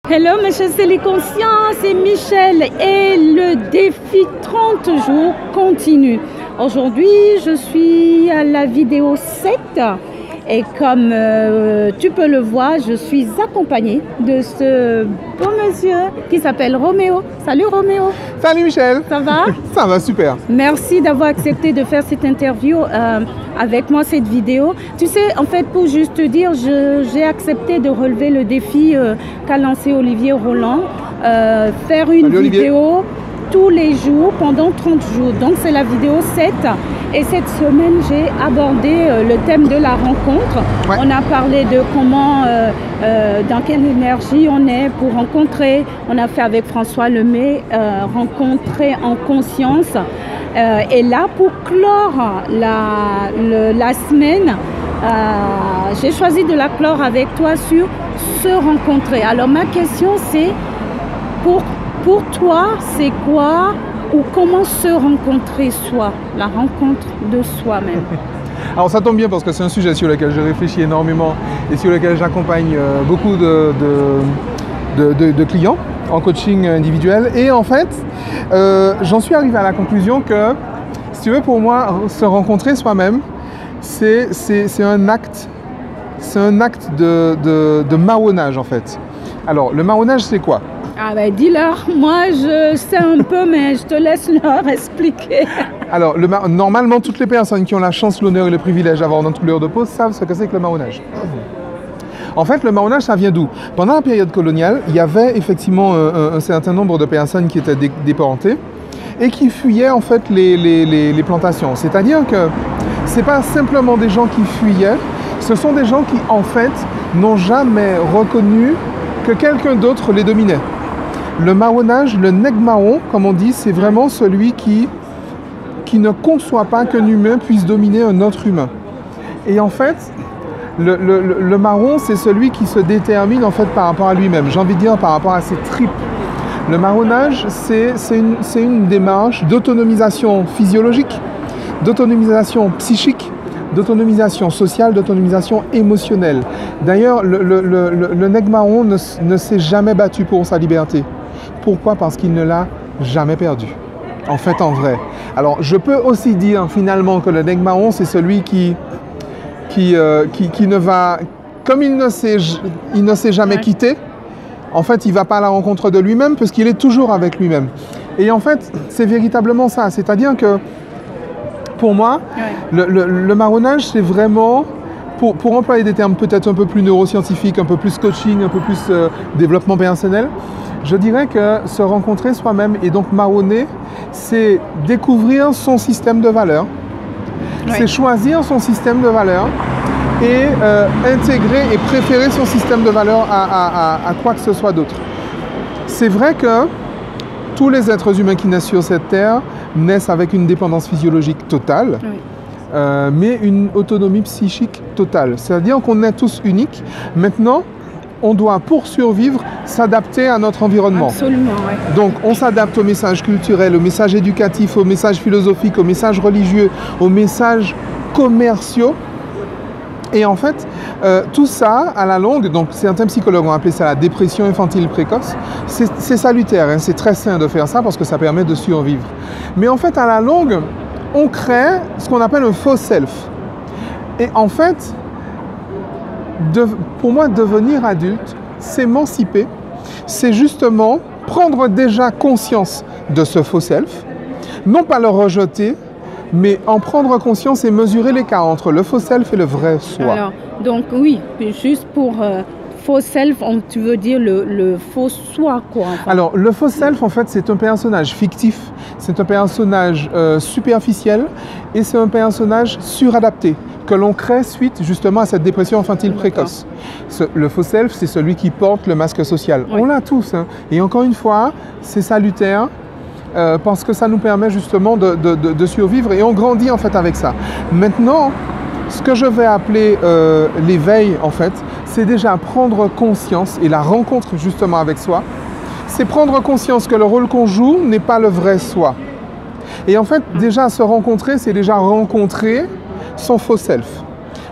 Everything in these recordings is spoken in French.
Hello mes chers téléconscients, c'est Michel et le défi 30 jours continue. Aujourd'hui, je suis à la vidéo 7 et comme tu peux le voir, je suis accompagnée de ce beau monsieur qui s'appelle Roméo. Salut Roméo. Salut Michel. Ça va? Ça va super. Merci d'avoir accepté de faire cette interview avec moi, cette vidéo. Tu sais, en fait, pour juste te dire, j'ai accepté de relever le défi qu'a lancé Olivier Roland, faire une vidéo tous les jours pendant 30 jours. Donc c'est la vidéo 7 et cette semaine j'ai abordé le thème de la rencontre. Ouais. On a parlé de comment, dans quelle énergie on est pour rencontrer. On a fait avec François Lemay, rencontrer en conscience. Et là, pour clore la semaine, j'ai choisi de la clore avec toi sur se rencontrer. Alors ma question c'est, pour toi, c'est quoi ou comment se rencontrer soi, la rencontre de soi-même? Alors ça tombe bien parce que c'est un sujet sur lequel je réfléchis énormément et sur lequel j'accompagne beaucoup de clients en coaching individuel. Et en fait, j'en suis arrivé à la conclusion que, si tu veux, pour moi, se rencontrer soi-même, c'est un acte de marronnage en fait. Alors, le marronnage, c'est quoi? Ah ben dis-leur, moi je sais un peu mais je te laisse leur expliquer. Alors normalement toutes les personnes qui ont la chance, l'honneur et le privilège d'avoir dans couleur de peau savent ce que c'est que le marronnage. En fait le marronnage ça vient d'où? Pendant la période coloniale, il y avait effectivement un certain nombre de personnes qui étaient déportées et qui fuyaient en fait les plantations. C'est-à-dire que ce n'est pas simplement des gens qui fuyaient, ce sont des gens qui en fait n'ont jamais reconnu que quelqu'un d'autre les dominait. Le marronnage, le nègre marron, comme on dit, c'est vraiment celui qui ne conçoit pas qu'un humain puisse dominer un autre humain. Et en fait, le marron, c'est celui qui se détermine en fait par rapport à lui-même. J'ai envie de dire par rapport à ses tripes. Le marronnage, c'est une démarche d'autonomisation physiologique, d'autonomisation psychique, d'autonomisation sociale, d'autonomisation émotionnelle. D'ailleurs, le nègre marron ne s'est jamais battu pour sa liberté. Pourquoi? Parce qu'il ne l'a jamais perdu. En fait, en vrai. Alors, je peux aussi dire finalement que le nègre marron, c'est celui qui ne va... Comme il ne s'est jamais quitté, en fait, il ne va pas à la rencontre de lui-même parce qu'il est toujours avec lui-même. Et en fait, c'est véritablement ça. C'est-à-dire que pour moi, le marronnage, c'est vraiment, pour employer des termes peut-être un peu plus neuroscientifiques, un peu plus coaching, un peu plus développement personnel, je dirais que se rencontrer soi-même et donc marronner, c'est découvrir son système de valeurs, c'est choisir son système de valeurs et intégrer et préférer son système de valeurs à quoi que ce soit d'autre. C'est vrai que tous les êtres humains qui naissent sur cette terre naissent avec une dépendance physiologique totale, mais une autonomie psychique totale. C'est-à-dire qu'on est tous uniques. Maintenant, on doit, pour survivre, s'adapter à notre environnement. Absolument, ouais. Donc, on s'adapte au message culturel, au message éducatif, au message philosophique, au message religieux, aux messages commerciaux. Et en fait, tout ça, à la longue, donc certains psychologues ont appelé ça la dépression infantile précoce, c'est salutaire, hein, c'est très sain de faire ça parce que ça permet de survivre. Mais en fait, à la longue, on crée ce qu'on appelle un faux self. Et en fait, pour moi, devenir adulte, s'émanciper, c'est justement prendre déjà conscience de ce faux self, non pas le rejeter, mais en prendre conscience et mesurer l'écart entre le faux self et le vrai soi. Alors, donc oui, juste pour faux self, tu veux dire le faux soi, quoi. Enfin. Alors, le faux self, en fait, c'est un personnage fictif, c'est un personnage superficiel et c'est un personnage suradapté que l'on crée suite justement à cette dépression infantile précoce. Le faux self, c'est celui qui porte le masque social. Oui. On l'a tous, hein. Et encore une fois, c'est salutaire. Parce que ça nous permet justement de survivre et on grandit en fait avec ça. Maintenant, ce que je vais appeler l'éveil en fait, c'est déjà prendre conscience et la rencontre justement avec soi, c'est prendre conscience que le rôle qu'on joue n'est pas le vrai soi. Et en fait, déjà se rencontrer, c'est déjà rencontrer son faux self.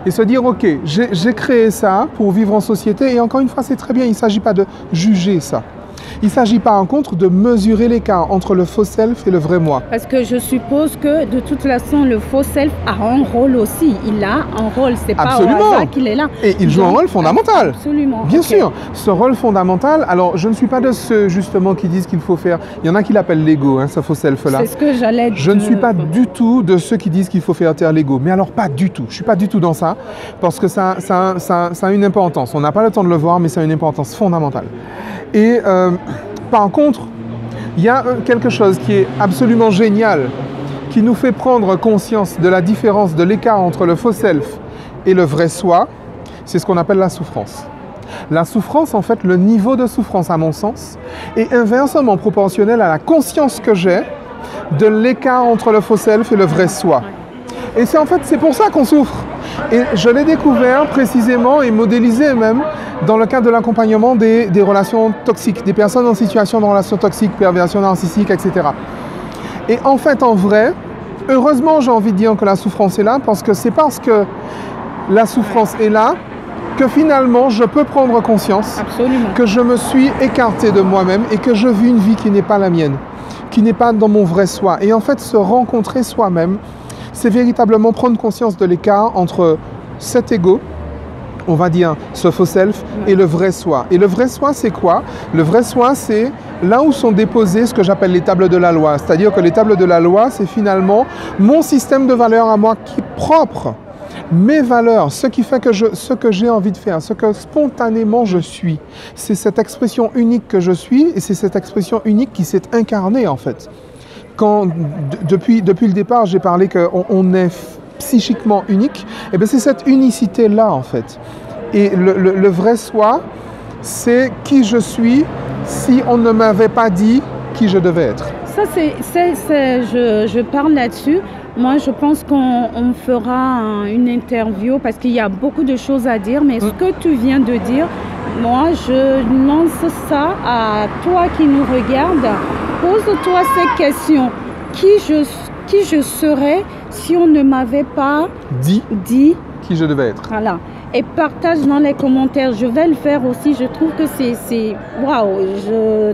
et se dire, ok, j'ai créé ça pour vivre en société, et encore une fois, c'est très bien, il ne s'agit pas de juger ça. Il ne s'agit pas, en contre, de mesurer l'écart entre le faux self et le vrai moi. Parce que je suppose que, de toute façon, le faux self a un rôle aussi. Il a un rôle, c'est pas au hasard qu'il est là. Et il joue un rôle fondamental. Absolument. Bien sûr, ce rôle fondamental, alors je ne suis pas de ceux, justement, qui disent qu'il faut faire... Il y en a qui l'appellent l'ego, hein, ce faux self-là. C'est ce que j'allais dire. Je ne suis pas du tout de ceux qui disent qu'il faut faire taire l'ego. Mais alors, pas du tout. Je ne suis pas du tout dans ça, parce que ça a une importance. On n'a pas le temps de le voir, mais ça a une importance fondamentale. Et... par contre, il y a quelque chose qui est absolument génial, qui nous fait prendre conscience de la différence, de l'écart entre le faux self et le vrai soi, c'est ce qu'on appelle la souffrance. La souffrance, en fait, le niveau de souffrance, à mon sens, est inversement proportionnel à la conscience que j'ai de l'écart entre le faux self et le vrai soi. Et c'est pour ça qu'on souffre. Et je l'ai découvert précisément et modélisé même dans le cadre de l'accompagnement des relations toxiques, des personnes en situation de relations toxiques, perversion narcissique, etc. Et en fait, en vrai, heureusement, j'ai envie de dire que la souffrance est là, parce que c'est parce que la souffrance est là que finalement, je peux prendre conscience que je me suis écarté de moi-même et que je vis une vie qui n'est pas la mienne, qui n'est pas dans mon vrai soi. Et en fait, se rencontrer soi-même, c'est véritablement prendre conscience de l'écart entre cet ego, on va dire ce faux self, et le vrai soi. Et le vrai soi, c'est quoi? Le vrai soi, c'est là où sont déposées ce que j'appelle les tables de la loi. C'est-à-dire que les tables de la loi, c'est finalement mon système de valeurs à moi qui est propre. Mes valeurs, ce qui fait que ce que j'ai envie de faire, ce que spontanément je suis. C'est cette expression unique que je suis, et c'est cette expression unique qui s'est incarnée en fait. Quand, depuis le départ, j'ai parlé qu'on est psychiquement unique, et bien c'est cette unicité-là, en fait. Et le vrai soi, c'est qui je suis si on ne m'avait pas dit qui je devais être. Ça, je parle là-dessus. Moi, je pense qu'on fera une interview parce qu'il y a beaucoup de choses à dire, mais ce que tu viens de dire, moi, je lance ça à toi qui nous regarde. Pose-toi cette question. Qui je serais si on ne m'avait pas dit qui je devais être. Voilà. Et partage dans les commentaires. Je vais le faire aussi. Je trouve que c'est waouh.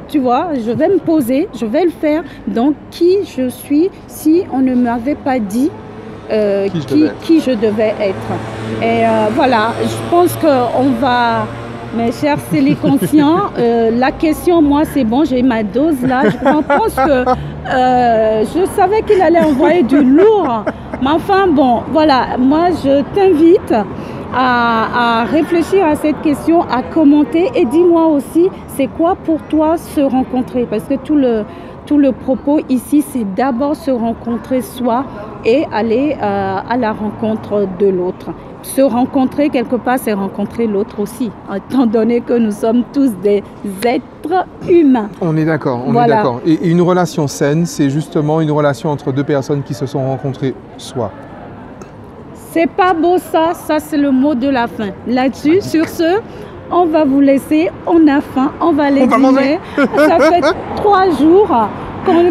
Tu vois, je vais me poser. Je vais le faire. Donc, qui je suis si on ne m'avait pas dit qui je devais être. Et voilà, je pense qu'on va... Mes chers Céliconscients, la question, moi, c'est bon, j'ai ma dose là. Je pense que je savais qu'il allait envoyer du lourd. Mais enfin, bon, voilà, moi, je t'invite à réfléchir à cette question, à commenter. Et dis-moi aussi, c'est quoi pour toi se rencontrer? Parce que tout le propos ici, c'est d'abord se rencontrer soi et aller à la rencontre de l'autre. Se rencontrer quelque part, c'est rencontrer l'autre aussi, étant donné que nous sommes tous des êtres humains. On est d'accord, on est d'accord. Et une relation saine, c'est justement une relation entre deux personnes qui se sont rencontrées soi. C'est pas beau ça, c'est le mot de la fin. Là-dessus, sur ce, on va vous laisser, on a faim, on va aller dîner. Ça fait 3 jours qu'on